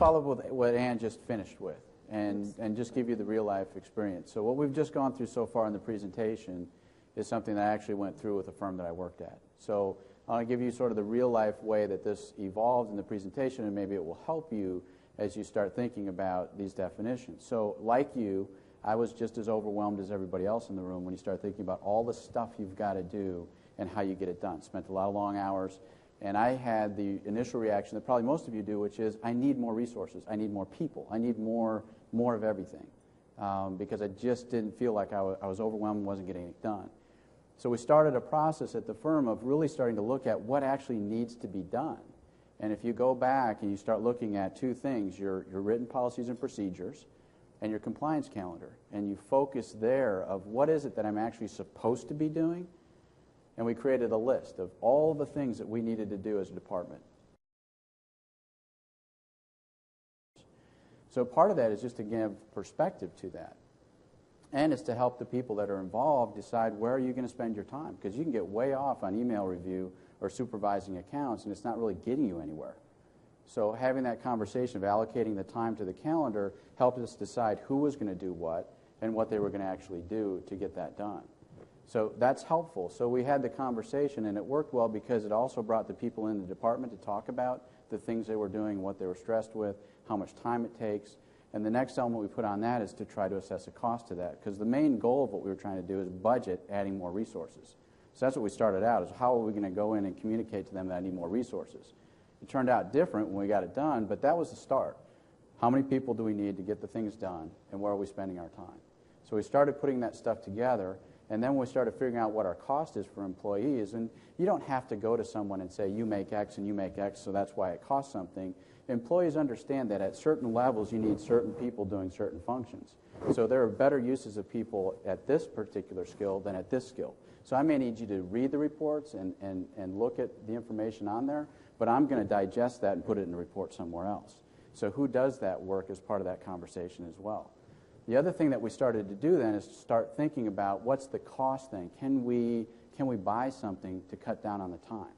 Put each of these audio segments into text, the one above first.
follow up with what Ann just finished with and just give you the real-life experience. So what we've just gone through so far in the presentation is something that I actually went through with a firm that I worked at. So I'll give you sort of the real-life way that this evolved in the presentation, and maybe it will help you as you start thinking about these definitions. So like you, I was just as overwhelmed as everybody else in the room when you start thinking about all the stuff you've got to do and how you get it done. Spent a lot of long hours, and I had the initial reaction that probably most of you do, which is I need more resources, I need more people, I need more of everything, because I just didn't feel like I was overwhelmed and wasn't getting it done. So we started a process at the firm of really starting to look at what actually needs to be done. And if you go back and you start looking at two things, your written policies and procedures and your compliance calendar, and you focus there of what is it that I'm actually supposed to be doing, and we created a list of all the things that we needed to do as a department. So part of that is just to give perspective to that. And it's to help the people that are involved decide where are you going to spend your time, because you can get way off on email review or supervising accounts, and it's not really getting you anywhere. So having that conversation of allocating the time to the calendar helped us decide who was going to do what and what they were going to actually do to get that done. So that's helpful. So we had the conversation, and it worked well because it also brought the people in the department to talk about the things they were doing, what they were stressed with, how much time it takes. And the next element we put on that is to try to assess a cost to that, because the main goal of what we were trying to do is budget adding more resources. So that's what we started out, is how are we going to go in and communicate to them that I need more resources. It turned out different when we got it done, but that was the start. How many people do we need to get the things done, and where are we spending our time? So we started putting that stuff together, and then we started figuring out what our cost is for employees. And you don't have to go to someone and say, you make X and you make X, so that's why it costs something. Employees understand that at certain levels you need certain people doing certain functions. So there are better uses of people at this particular skill than at this skill. So I may need you to read the reports and look at the information on there, but I'm going to digest that and put it in a report somewhere else. So who does that work as part of that conversation as well? The other thing that we started to do then is to start thinking about what's the cost thing. Can we buy something to cut down on the time?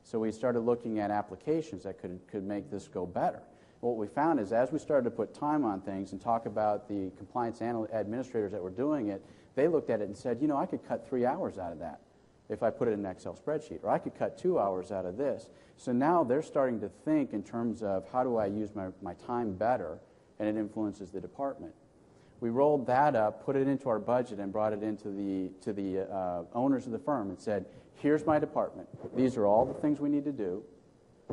So we started looking at applications that could make this go better. What we found is as we started to put time on things and talk about the compliance administrators that were doing it, they looked at it and said, you know, I could cut 3 hours out of that if I put it in an Excel spreadsheet, or I could cut 2 hours out of this. So now they're starting to think in terms of how do I use my time better, and it influences the department. We rolled that up, put it into our budget, and brought it into the owners of the firm and said, here's my department. These are all the things we need to do.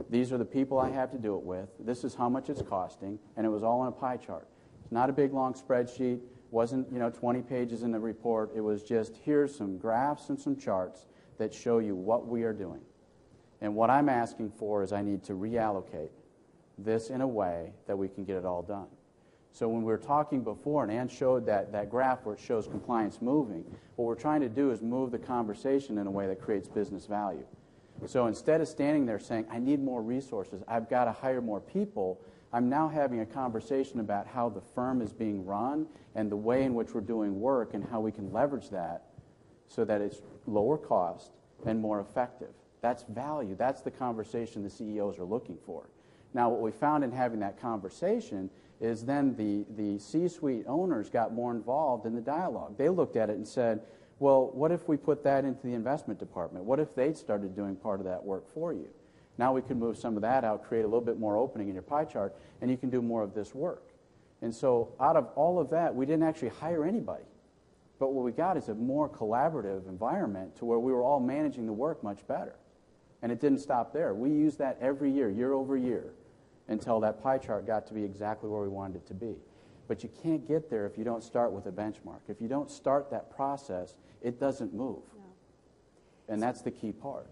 These are the people I have to do it with. This is how much it's costing, and it was all on a pie chart. It's not a big, long spreadsheet. Wasn't 20 pages in the report. It was just here's some graphs and some charts that show you what we are doing. And what I'm asking for is I need to reallocate this in a way that we can get it all done. So when we were talking before, and Ann showed that graph where it shows compliance moving, what we're trying to do is move the conversation in a way that creates business value. So instead of standing there saying, I need more resources, I've got to hire more people, I'm now having a conversation about how the firm is being run and the way in which we're doing work and how we can leverage that so that it's lower cost and more effective. That's value. That's the conversation the CEOs are looking for. Now, what we found in having that conversation is then the C-suite owners got more involved in the dialogue. They looked at it and said, well, what if we put that into the investment department? What if they started doing part of that work for you? Now we can move some of that out, create a little bit more opening in your pie chart, and you can do more of this work. And so out of all of that, we didn't actually hire anybody. But what we got is a more collaborative environment to where we were all managing the work much better. And it didn't stop there. We used that every year over year, until that pie chart got to be exactly where we wanted it to be. But you can't get there if you don't start with a benchmark. If you don't start that process, it doesn't move. No. And that's the key part.